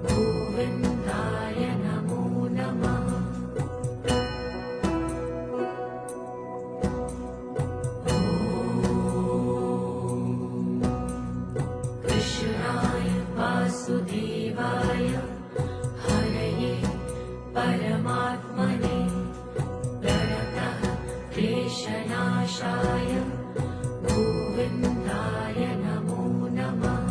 गोविन्दाय नमो नमः। कृष्णाय वासुदेवाय हरये परमात्मने प्रणतः क्लेशनाशाय गोविन्दाय नमो नमः।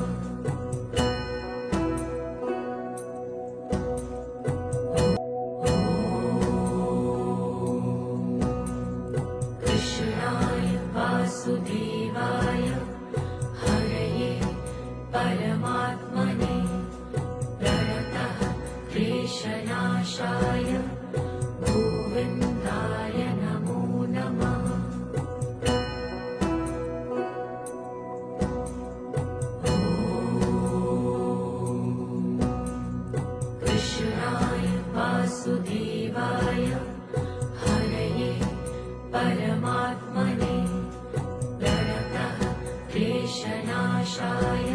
कृष्णाय वासुदेवाय हरये परमात्मने प्रणतः क्लेशनाशाय गोविन्दाय नमो नमः। कृष्णाय वासुदेवाय हरये परमात्मने प्रणतः क्लेशनाशाय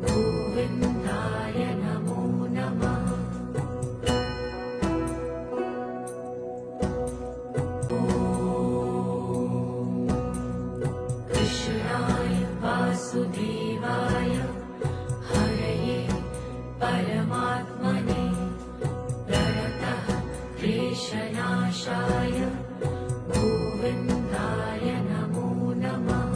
गोविन्दाय नमो नमः। कृष्णाय वासुदेवाय हरये परमात्मने प्रणतः क्लेशनाशाय गोविन्दाय नमो नमः।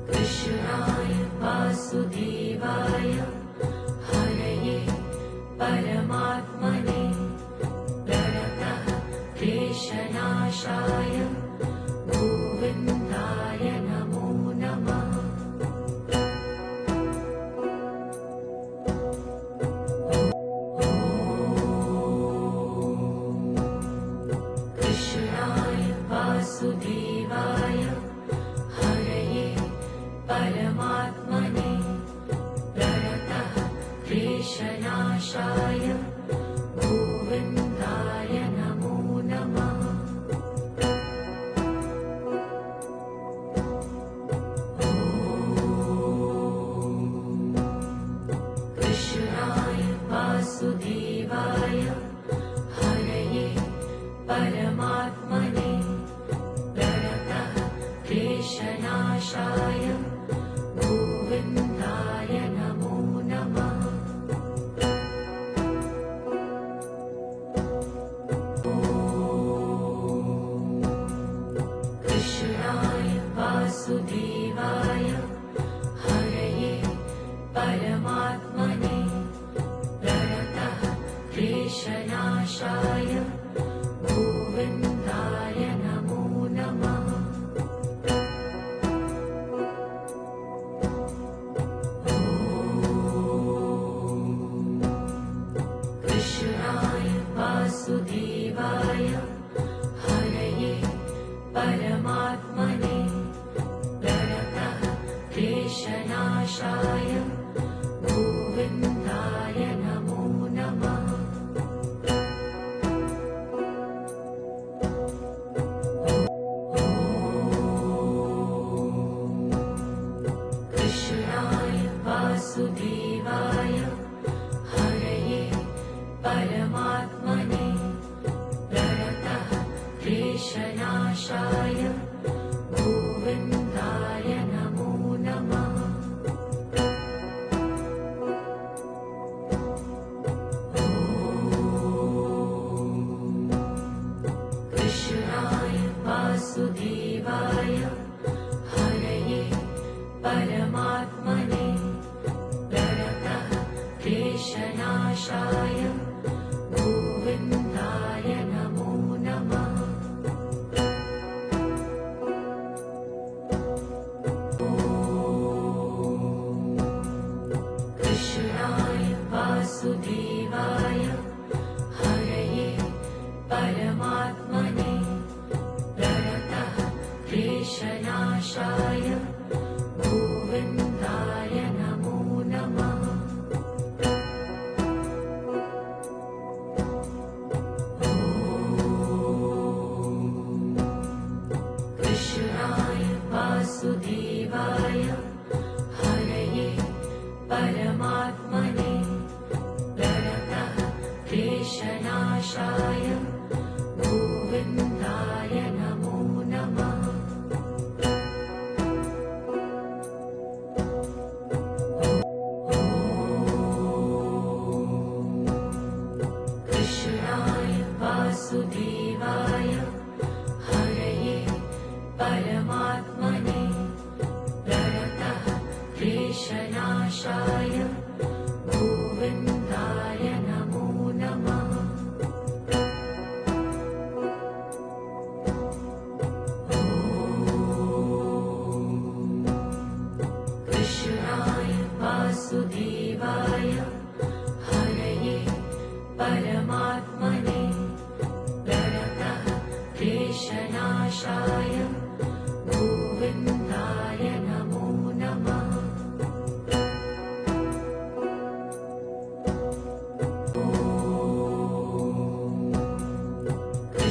कृष्णाय वासुदेवाय हरये परमात्मने प्रणतः क्लेशनाशाय गोविन्दाय नमो नमः। कृष्णाय वासुदेवाय हरये परमात्मने प्रणतः क्लेशनाशाय गोविन्दाय नमो नमः। कृष्णाय वासुदेवाय हरये परमात्मने प्रणतः क्लेशनाशाय गोविन्दाय नमो नमः। कृष्णाय वासुदेवाय हरये परमात्मने प्रणतः क्लेशनाशाय गोविन्दाय नमो नमः। कृष्णाय वासुदेवाय हरये परमात्मने प्रणतः क्लेशनाशाय गोविन्दाय नमो नमः। कृष्णाय वासुदेवाय हरये परमात्मने प्रणतः क्लेशनाशाय गोविन्दाय नमो नमः। कृष्णाय वासुदेवाय हरये परमात्मने प्रणतः क्लेशनाशाय गोविन्दाय नमो नमः। कृष्णाय वासुदेवाय हरये परमात्मने प्रणतः क्लेशनाशाय गोविन्दाय नमो नमः।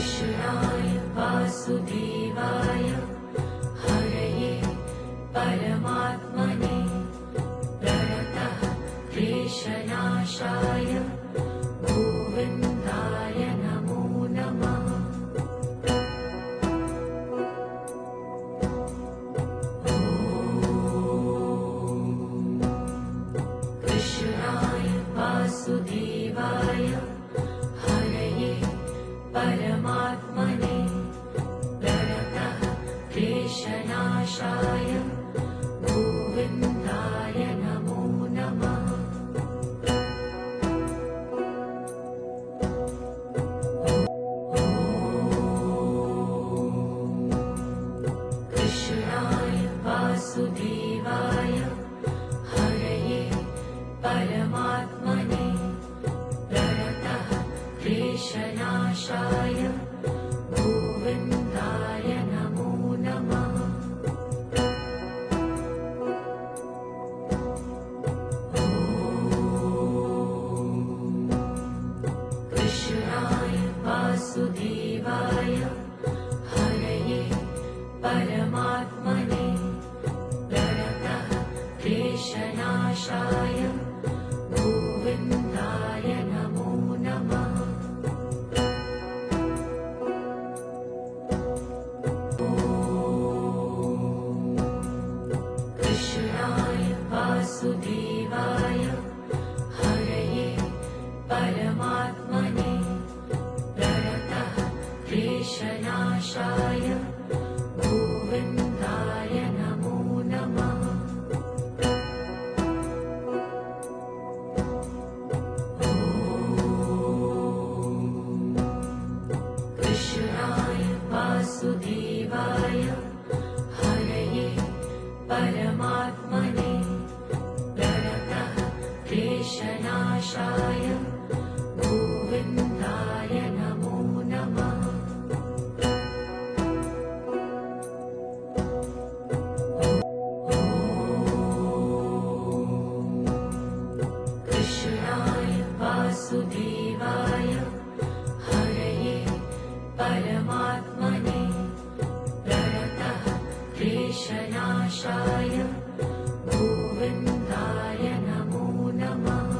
कृष्णाय वासुदेवाय हरये परमात्मने प्रणतः क्लेशनाशाय गोविन्दाय नमो नमः। कृष्णाय वासुदेवाय हरये परमात्मने प्रणतः क्लेशनाशाय गोविन्दाय नमो नमः। कृष्णाय वासुदेवाय हरये परमात्मने प्रणतः क्लेशनाशाय गोविन्दाय नमो नमः। कृष्णाय वासुदेवाय हरये परमात्मने प्रणतः क्लेशनाशाय गोविन्दाय नमो नमः। कृष्णाय वासुदेवाय हरये परमात्मने प्रणतः क्लेशनाशाय गोविन्दाय नमो नमः। कृष्णाय वासुदेवाय हरये परमात्मने प्रणतः क्लेशनाशाय गोविन्दाय नमो नमः। कृष्णाय वासुदेवाय हरये परमात्मने प्रणतः क्लेशनाशाय गोविन्दाय नमो नमः।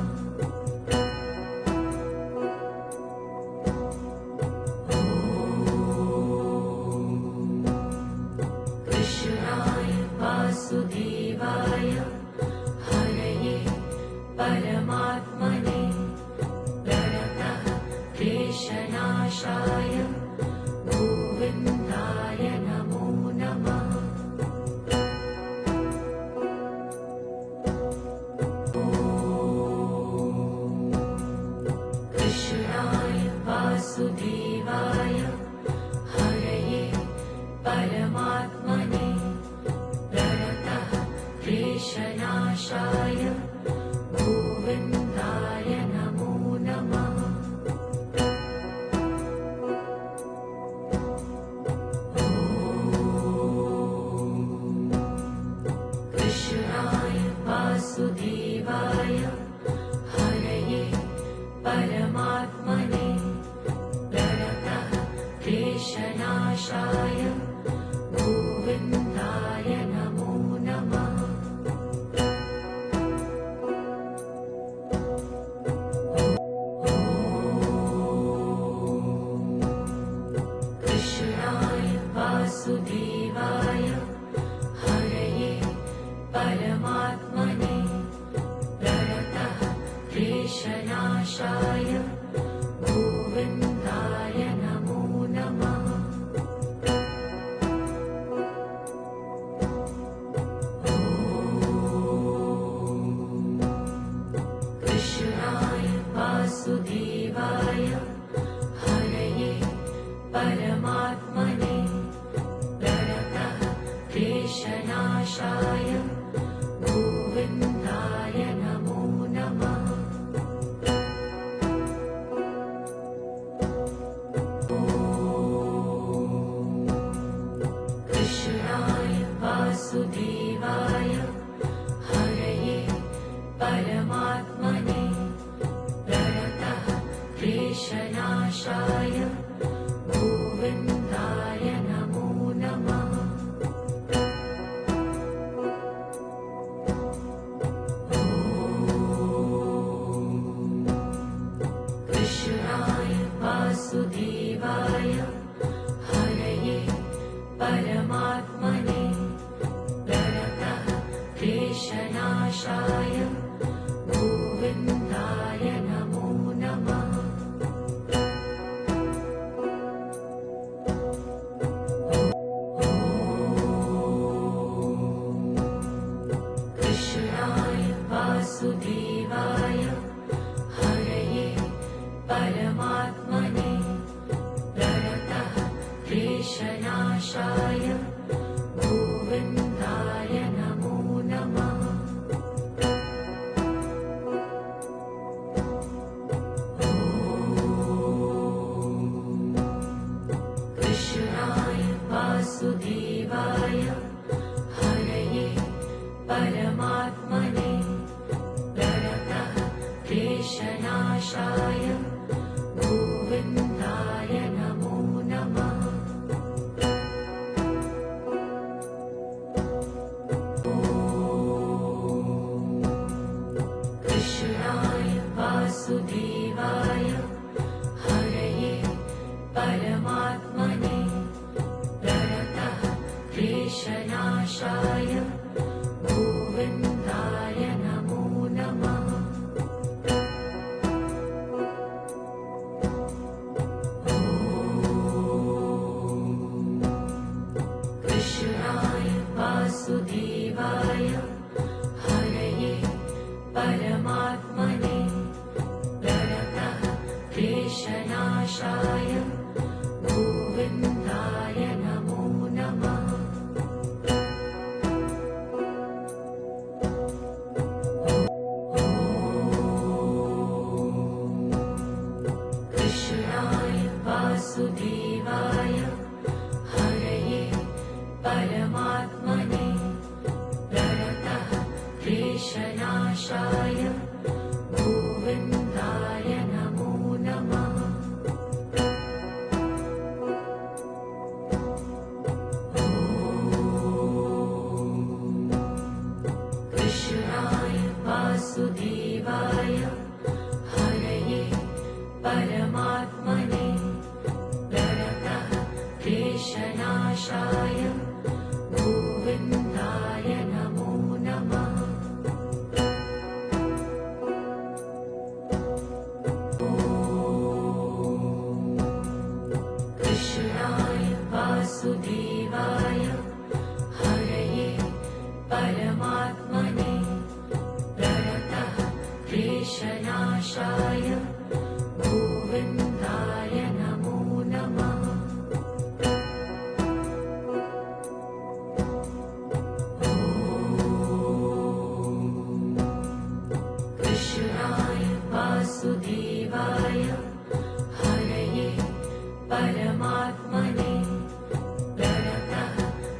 कृष्णाय वासुदेवाय हरये परमात्मने प्रणतः क्लेशनाशाय गोविन्दाय नमो नमः। कृष्णाय वासुदेवाय हरये परमात्मने प्रणतः क्लेशनाशाय गोविन्दाय नमो नमः। कृष्णाय वासुदेवाय हरये परमात्मने प्रणतः क्लेशनाशाय गोविन्दाय नमो नमः। कृष्णाय वासुदेवाय हरये परमात्मने प्रणतः क्लेशनाशाय गोविन्दाय नमो नमः। कृष्णाय वासुदेवाय हरये परमात्मने प्रणतः क्लेशनाशाय गोविन्दाय नमो नमः। कृष्णाय वासुदेवाय हरये परमात्मने प्रणतः क्लेशनाशाय गोविन्दाय परमात्मने प्रणतः क्लेशनाशाय गोविन्दाय नमो नमः। कृष्णाय वासुदेवाय हरये परमात्मने प्रणतः क्लेशनाशाय गोविन्दाय नमो नमः। कृष्णाय वासुदेवाय हरये परमात्मने प्रणतः क्लेशनाशाय गोविन्दाय नमो नमः। कृष्णाय वासुदेवाय हरये परमात्मने प्रणतः क्लेशनाशाय गोविन्दाय नमो नमः। कृष्णाय वासुदेवाय हरये परमात्मने प्रणतः क्लेशनाशाय गोविन्दाय नमो नमः। कृष्णाय वासुदेवाय हरये परमात्मने प्रणतः क्लेशनाशाय गोविन्दाय नमो नमः। कृष्णाय वासुदेवाय हरये परमात्मने प्रणतः क्लेशनाशाय गोविन्दाय नमो नमः। कृष्णाय वासुदेवाय हरये परमात्मने प्रणतः क्लेशनाशाय गोविन्दाय नमो नमः। कृष्णाय वासुदेवाय हरये परमात्मने प्रणतः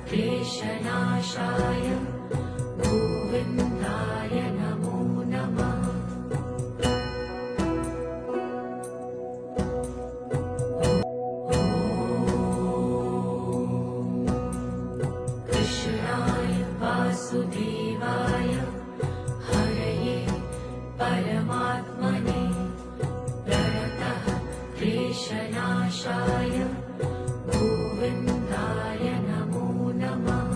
क्लेशनाशाय गोविन्दाय नमो नमः। कृष्णाय वासुदेवाय हरये परमात्मने प्रणतः क्लेशनाशाय गोविन्दाय नमो नमः।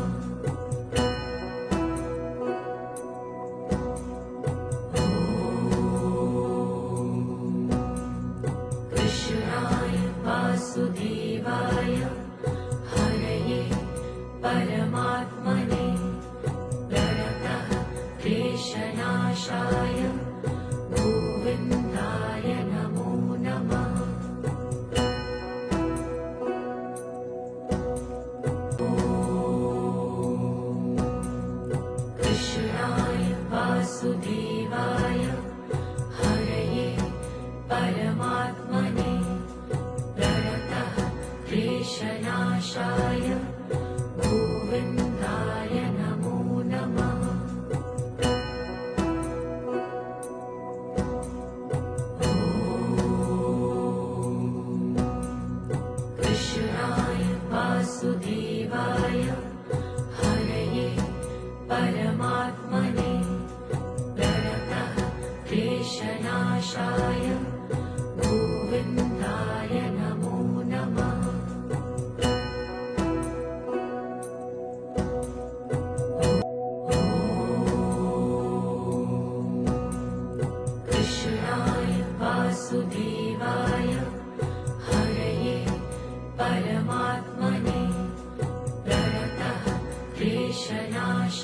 कृष्णाय वासुदेवाय हरये परमात्मने प्रणतः क्लेशनाशाय गोविन्दाय नमो नमः। कृष्णाय वासुदेवाय हरये परमात्मने प्रणतः क्लेशनाशाय गोविन्दाय नमो नमः। कृष्णाय वासुदेवाय हरये परमात्मने प्रणतः क्लेशनाशाय गोविन्दाय नमो नमः।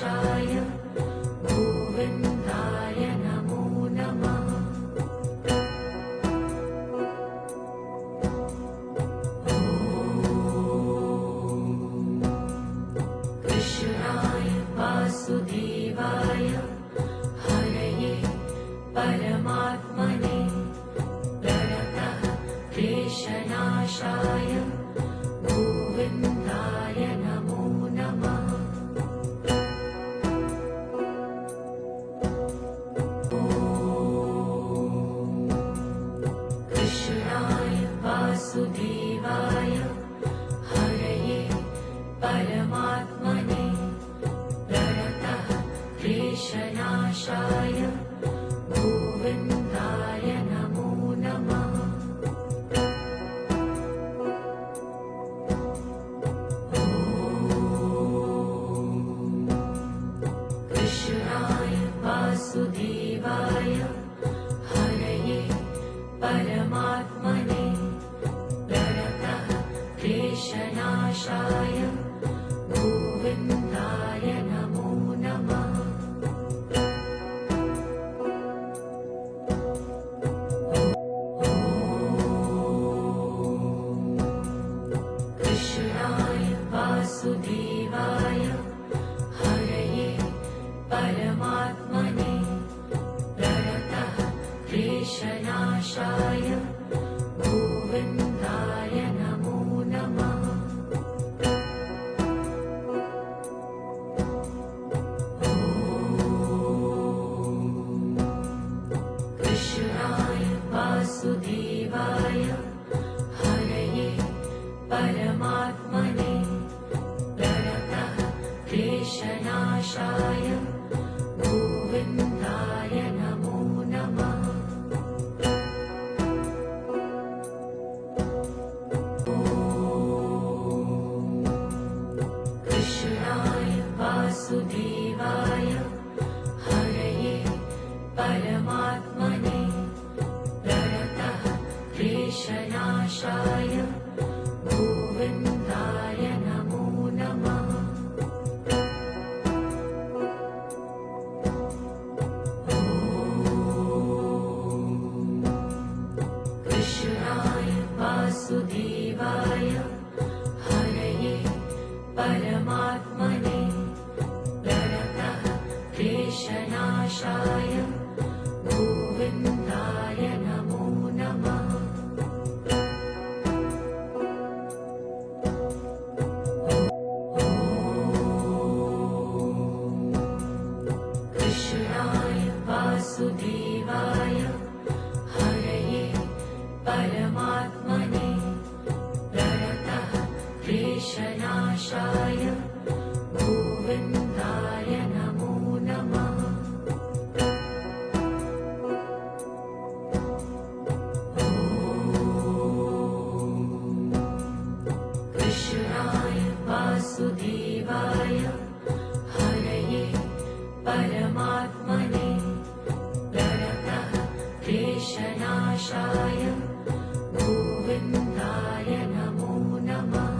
कृष्णनाशाय गोविन्दाय नमो नमः। कृष्णाय वासुदेवाय हरये परमात्मने प्रणतः क्लेशनाशाय गोविन्दाय नमो नमः। कृष्णाय वासुदेवाय हरये परमात्मने प्रणतः क्लेशनाशाय गोविन्दाय नमो नमः। कृष्णाय वासुदेवाय हरये परमात्मने प्रणतः क्लेशनाशाय गोविन्दाय नमो नमः। कृष्णाय वासुदेवाय हरये परमात्मने प्रणतः क्लेशनाशाय गोविन्दाय नमो नमः। कृष्णाय वासुदेवाय हरये परमात्मने प्रणतः क्लेशनाशाय गोविन्दाय नमो नमः। कृष्णाय वासुदेवाय हरये परमात्मने प्रणतः क्लेशनाशाय गोविन्दाय नमो नमः। कृष्णाय वासुदेवाय हरये परमात्मने प्रणतः क्लेशनाशाय गोविन्दाय नमो नमः। कृष्णाय वासुदेवाय हरये परमात्मने प्रणतः क्लेशनाशाय गोविन्दाय नमो नमः। कृष्णाय वासुदेवाय हरये परमात्मने प्रणतः क्लेशनाशाय गोविन्दाय नमो नमः।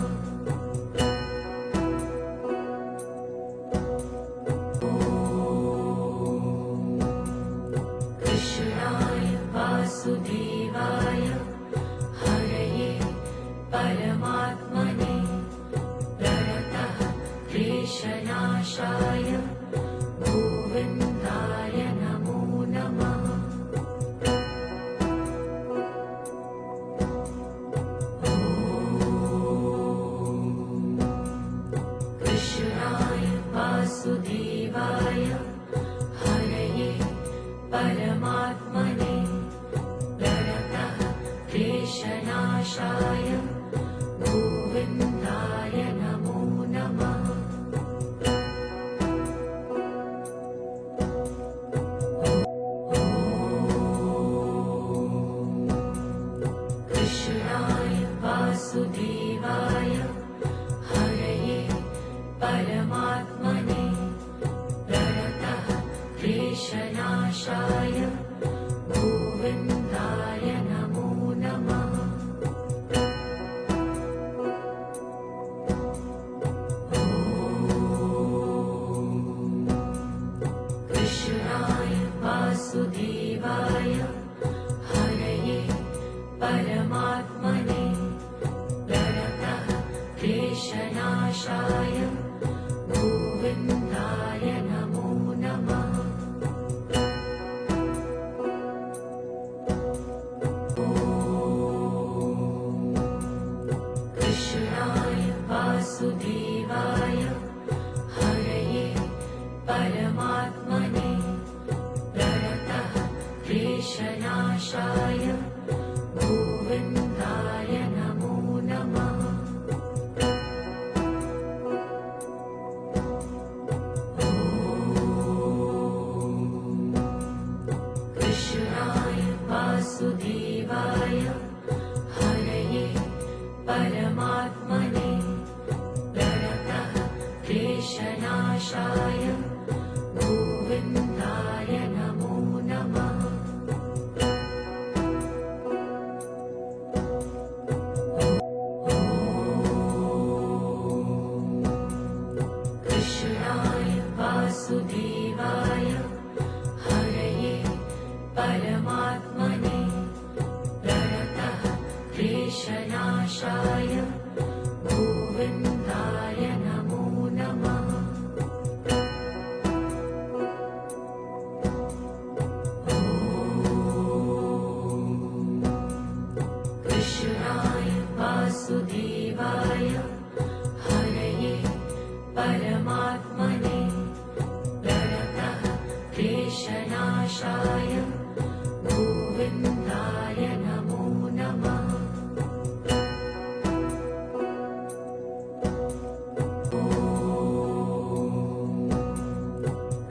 क्लेशनाशाय गोविन्दाय नमो नमः। कृष्णाय वासुदेवाय हरये परमात्मने प्रणतः क्लेशनाशाय गोविन्दाय नमो नमः। कृष्णाय वासुदेवाय हरये परमात्मने प्रणतः क्लेशनाशाय गोविन्दाय नमो नमः। कृष्णाय वासुदेवाय हरये परमात्मने प्रणतः क्लेशनाशाय गोविन्दाय नमो नमः। कृष्णाय वासुदेवाय हरये परमात्मने प्रणतः क्लेशनाशाय गोविन्दाय नमो नमः।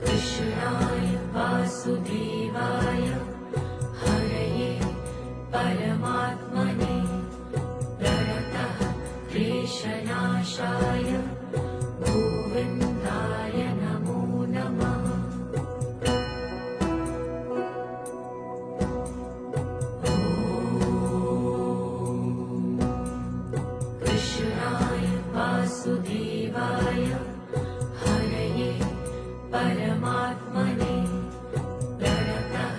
कृष्णाय वासुदेवाय हरये परमात्मने प्रणतः क्लेशनाशाय गोविन्दाय नमो नमः। कृष्णाय वासुदेवाय हरये परमात्मने प्रणतः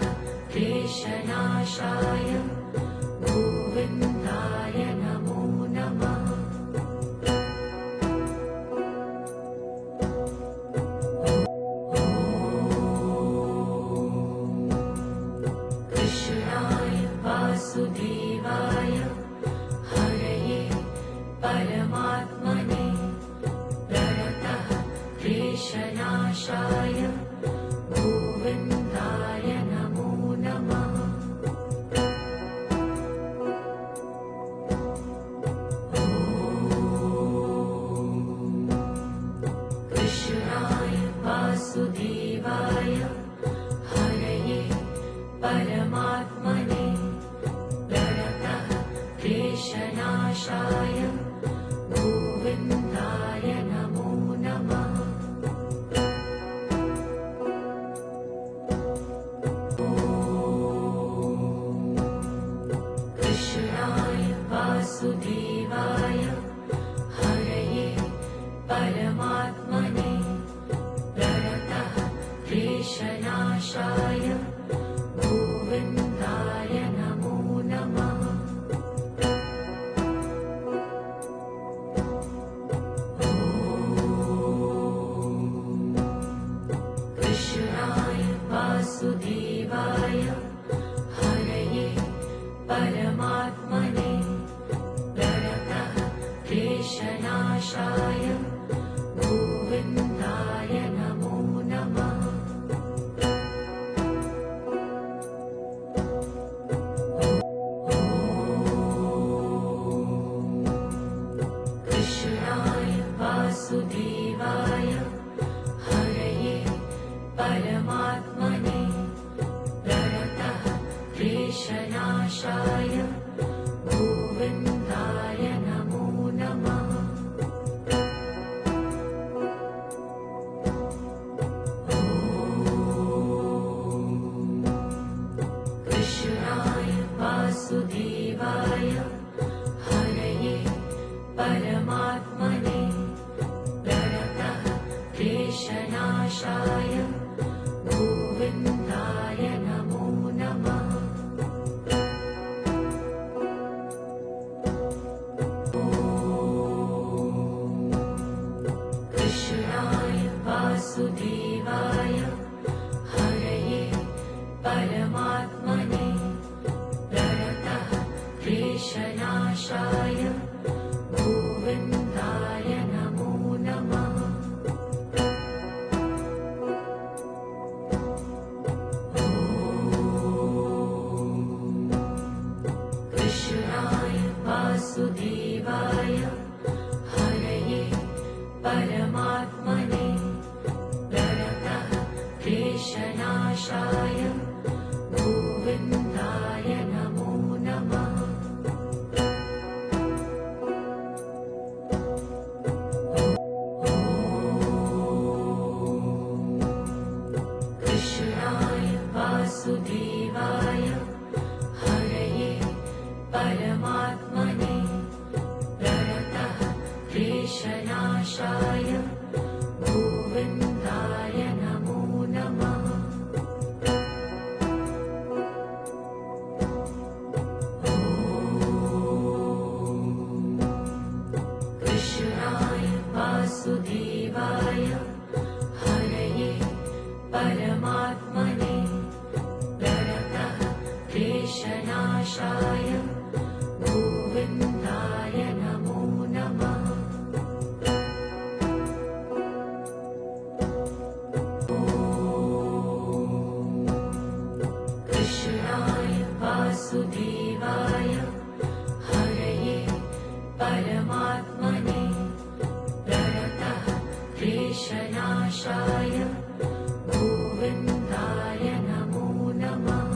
क्लेशनाशाय गोविन्दाय नमो नमः। कृष्णाय वासुदेवाय हरये परमात्मने प्रणतः क्लेशनाशाय गोविन्दाय नमो नमः। कृष्णाय वासुदेवाय हरये परमात्मने प्रणतः क्लेशनाशाय गोविन्दाय नमो नमः। कृष्णाय वासुदेवाय हरये परमात्मने प्रणतः क्लेशनाशाय गोविन्दाय नमो नमः। कृष्णाय वासुदेवाय हरये परमात्मने प्रणतः क्लेशनाशाय गोविन्दाय नमो नमः। कृष्णाय वासुदेवाय हरये परमात्मने प्रणतः क्लेशनाशाय गोविन्दाय नमो नमः। कृष्णाय वासुदेवाय हरये परमात्मने प्रणतः क्लेशनाशाय गोविन्दाय नमो नमः। परमात्मने प्रणतः क्लेशनाशाय गोविन्दाय नमो नमः। कृष्णाय वासुदेवाय हरये परमात्मने प्रणतः क्लेशनाशाय गोविन्दाय नमो नमः। कृष्णाय वासुदेवाय हरये परमात्मने प्रणतः क्लेशनाशाय गोविन्दाय नमो नमः। कृष्णाय वासुदेवाय हरये परमात्मने प्रणतः क्लेशनाशाय गोविन्दाय नमो नमः।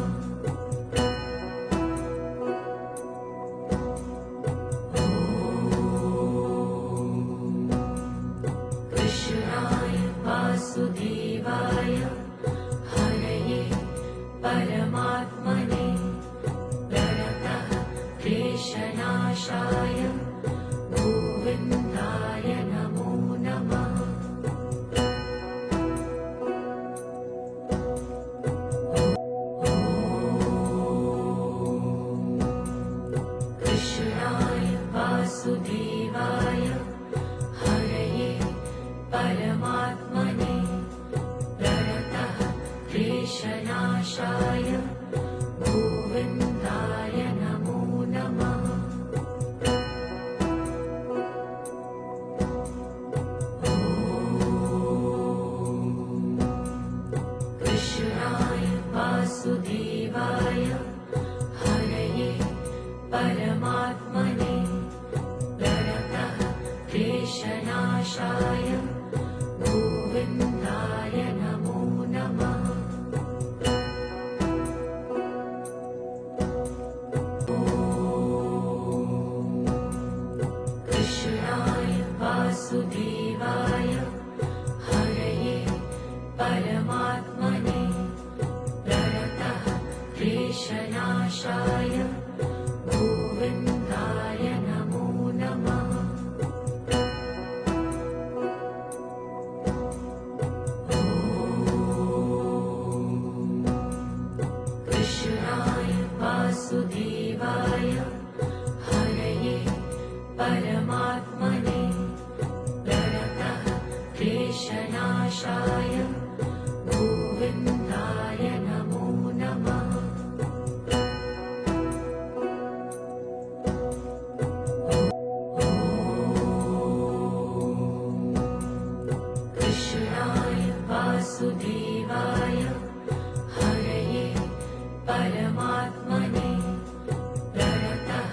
कृष्णाय वासुदेवाय हरये परमात्मने प्रणतः क्लेशनाशाय गोविन्दाय नमो नमः। कृष्णाय वासुदेवाय हरये परमात्मने प्रणतः क्लेशनाशाय गोविन्दाय नमो नमः। कृष्णाय वासुदेवाय हरये परमात्मने प्रणतः क्लेशनाशाय गोविन्दाय नमो नमः। कृष्णाय वासुदेवाय हरये परमात्मने प्रणतः क्लेशनाशाय गोविन्दाय नमो नमः। कृष्णाय वासुदेवाय हरये परमात्मने प्रणतः क्लेशनाशाय गोविन्दाय नमो नमः। कृष्णाय वासुदेवाय हरये परमात्मने प्रणतः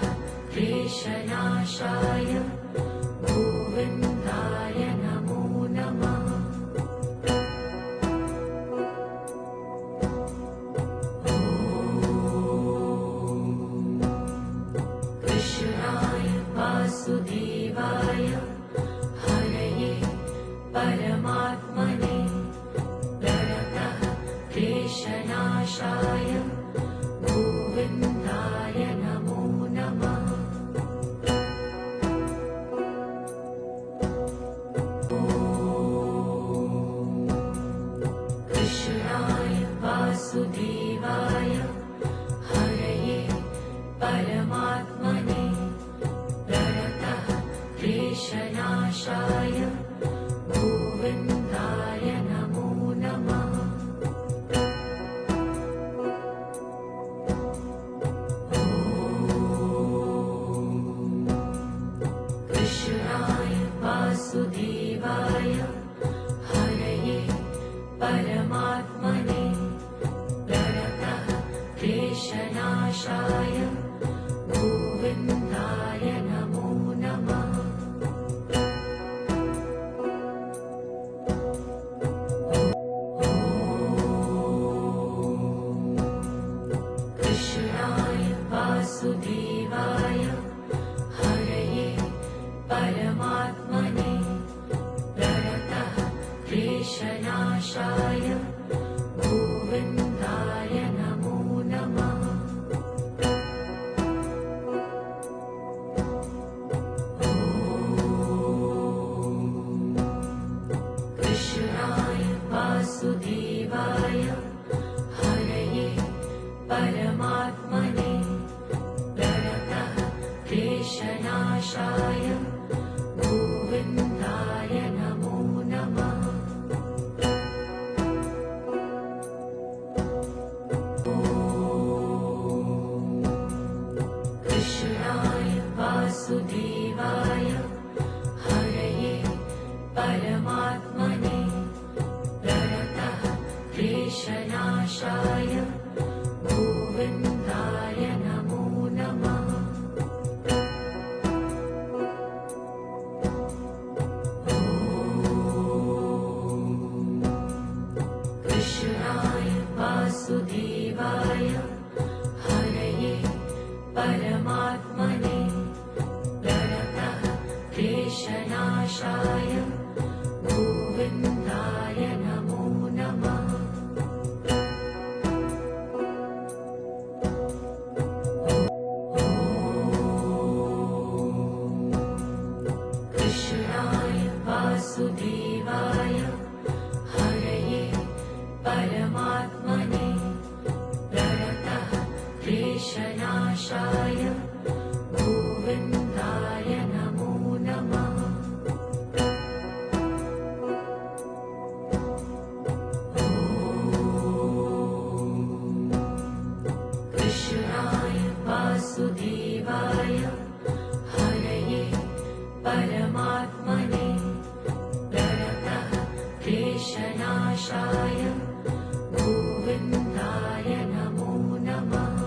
क्लेशनाशाय गोविन्दाय नमो नमः। कृष्णाय वासुदेवाय हरये परमात्मने प्रणतः क्लेशनाशाय गोविन्दाय नमो नमः। कृष्णाय वासुदेवाय हरये परमात्मने प्रणतः क्लेशनाशाय गोविन्दाय नमो नमः। कृष्णाय वासुदेवाय हरये परमात्मने प्रणतः क्लेशनाशाय गोविन्दाय नमो नमः। क्लेशनाशाय गोविन्दाय नमो नमः। कृष्णाय वासुदेवाय हरये परमात्मने प्रणतः क्लेशनाशाय गोविन्दाय नमो नमः। कृष्णाय वासुदेवाय हरये परमात्मने प्रणतः क्लेशनाशाय गोविन्दाय नमो नमः। कृष्णाय वासुदेवाय हरये परमात्मने प्रणतः क्लेशनाशाय गोविन्दाय नमो नमः। कृष्णाय वासुदेवाय हरये परमात्मने प्रणतः क्लेशनाशाय गोविन्दाय नमो नमः। कृष्णाय वासुदेवाय हरये परमात्मने प्रणतः क्लेशनाशाय गोविन्दाय नमो नमः।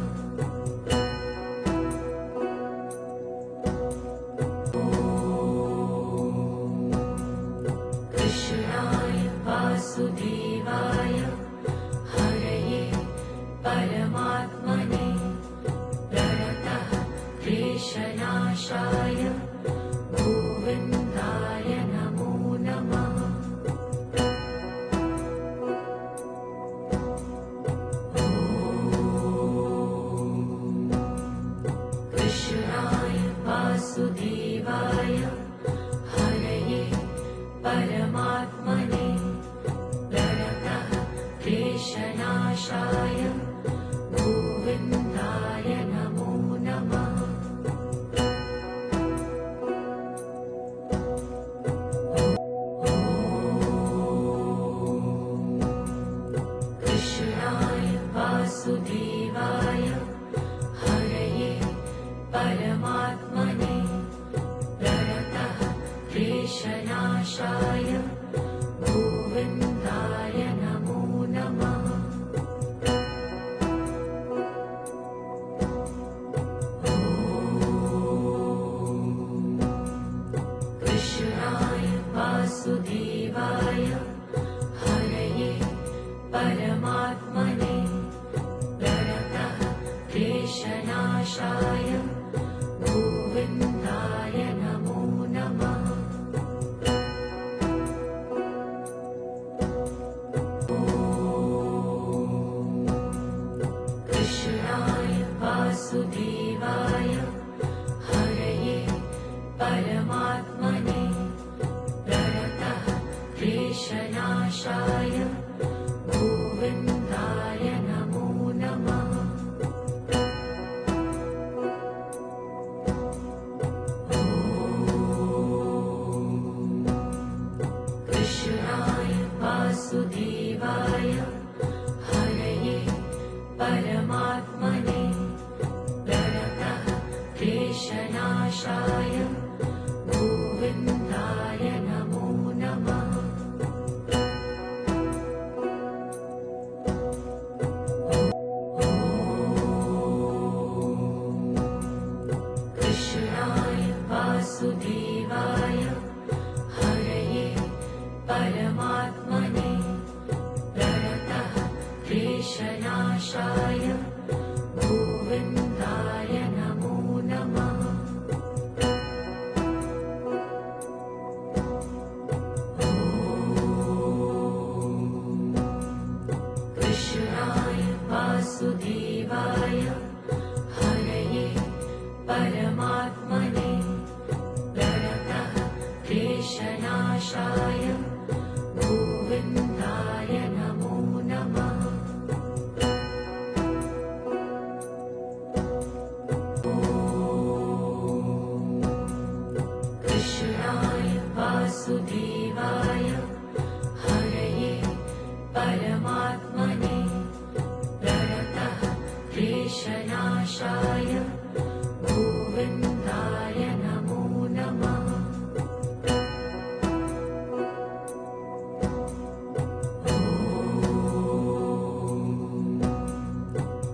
कृष्णाय वासुदेवाय हरये परमात्मने प्रणतः क्लेशनाशाय गोविन्दाय नमो नमः। कृष्णाय वासुदेवाय हरये परमात्मने प्रणतः क्लेशनाशाय गोविन्दाय नमो नमः। कृष्णाय वासुदेवाय हरये परमात्मने प्रणतः क्लेशनाशाय गोविन्दाय नमो नमः। कृष्णाय वासुदेवाय हरये परमात्मने प्रणतः क्लेशनाशाय गोविन्दाय नमो नमः। कृष्णाय वासुदेवाय हरये परमात्मने प्रणतः क्लेशनाशाय गोविन्दाय नमो नमः। कृष्णाय वासुदेवाय हरये परमात्मने प्रणतः क्लेशनाशाय गोविन्दाय नमो नमः। क्लेशनाशाय गोविन्दाय नमो नमः। कृष्णाय वासुदेवाय हरये परमात्मने प्रणतः क्लेशनाशाय गोविन्दाय नमो नमः।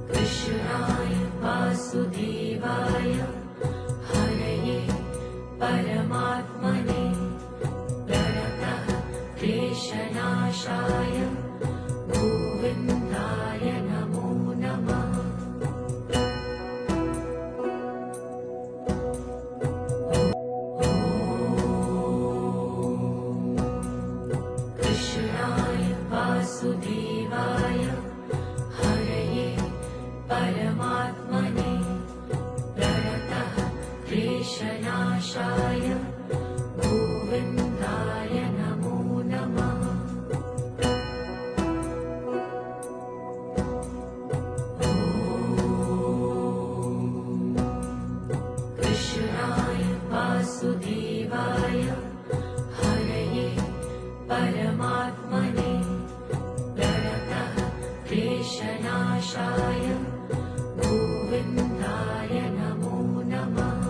कृष्णाय वासुदेवाय हरये परमात्मने प्रणतः क्लेशनाशाय गोविन्दाय नमो नमः। कृष्णाय वासुदेवाय हरये परमात्मने प्रणतः क्लेशनाशाय गोविन्दाय नमो नमः। कृष्णाय वासुदेवाय हरये परमात्मने प्रणतः क्लेशनाशाय गोविन्दाय नमो नमः।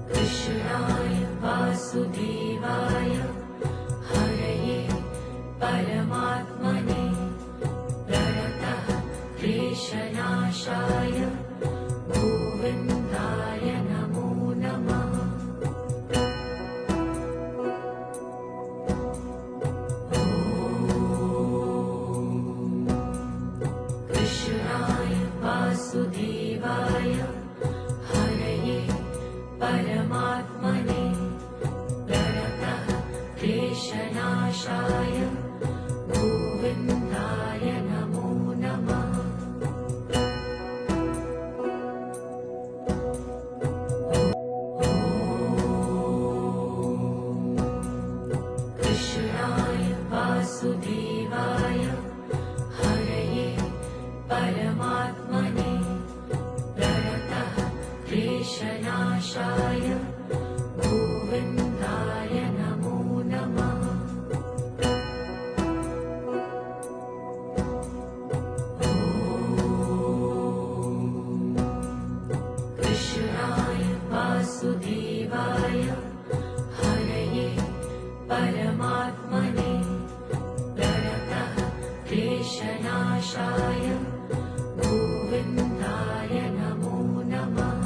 कृष्णाय वासुदेवाय हरये परमात्मने प्रणतः क्लेशनाशाय गोविन्दाय नमो नमः। कृष्णाय वासुदेवाय हरये परमात्मने प्रणतः क्लेशनाशाय गोविन्दाय नमो नमः। कृष्णाय वासुदेवाय हरये परमात्मने प्रणतः क्लेशनाशाय गोविन्दाय नमो नमः। कृष्णाय वासुदेवाय हरये परमात्मने प्रणतः क्लेशनाशाय गोविन्दाय नमो नमः।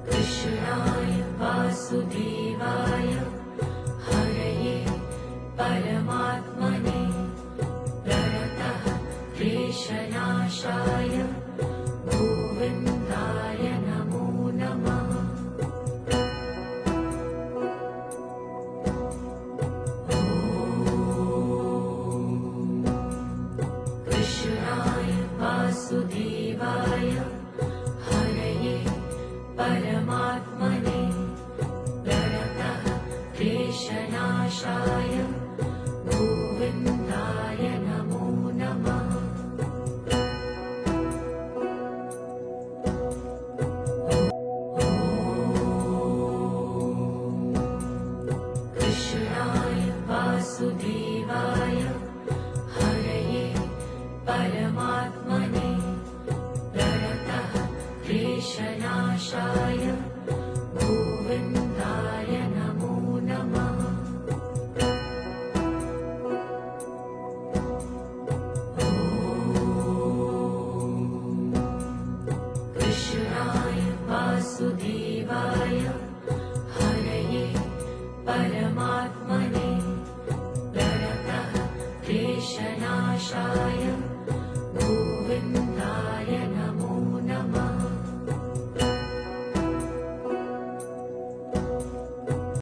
कृष्णाय वासुदेवाय हरये परमात्मने प्रणतः क्लेशनाशाय गोविन्दाय नमो नमः। कृष्णाय वासुदेवाय हरये परमात्मने प्रणतः क्लेशनाशाय गोविन्दाय नमो नमः। कृष्णाय वासुदेवाय हरये परमात्मने प्रणतः क्लेशनाशाय गोविन्दाय नमो नमः। कृष्णाय वासुदेवाय हरये परमात्मने प्रणतः क्लेशनाशाय